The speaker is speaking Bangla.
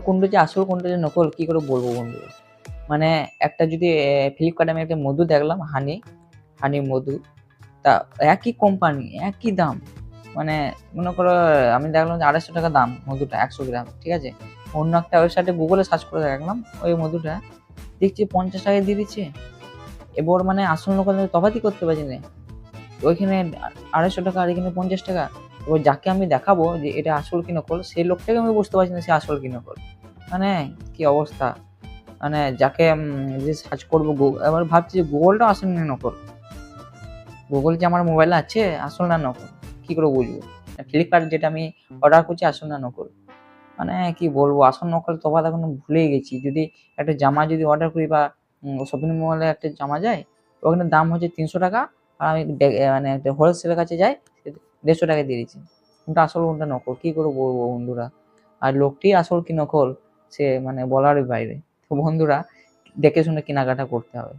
কোনটা যে আসল কোনটা যে নকল কি করে বলবো বন্ধু? মানে একটা যদি ফ্লিপকার্টে আমি একটা মধু দেখলাম হানি মধু, তা একই কোম্পানি, একই দাম। মানে মনে করো আমি দেখলাম যে ৳২৫০ দাম মধুটা ১০০ গ্রাম, ঠিক আছে? অন্য একটা ওয়েবসাইটে গুগলে সার্চ করে দেখলাম ওই মধুটা, দেখছি ৳৫০ দিয়ে দিচ্ছে। এবার মানে আসল নকল আমি তফাৎই করতে পারছি না। ওইখানে ৳২৫০ আর এখানে ৳৫০। এবার যাকে আমি দেখাবো যে এটা আসল কি নকল, সেই লোকটাকে আমি বুঝতে পারছি না সে আসল কি নকল। মানে কি অবস্থা! মানে যাকে যে সার্চ করবো এবার ভাবছি যে গুগলটাও আসল না নকল। গুগল যে আমার মোবাইলে আছে আসল না নকল, কি করে বুঝবো? ফ্লিপকার্ট যেটা আমি অর্ডার করছি আসল না নকল। মানে কি বলবো, আসল নকল তফাৎ এখন ভুলেই গেছি। যদি একটা জামা যদি অর্ডার করি বা শপিং মলে একটা জামা যায়, ওখানে দাম হচ্ছে ৳৩০০, আর আমি মানে একটা হোলসেলের কাছে যাই, ৳১৫০ দিয়ে দিচ্ছে। কোনটা আসল কোনটা নকল কি করে বলবো বন্ধুরা? আর লোকটি আসল কি নকল সে মানে বলারই বাইরে। তো বন্ধুরা দেখে শুনে কেনাকাটা করতে হবে।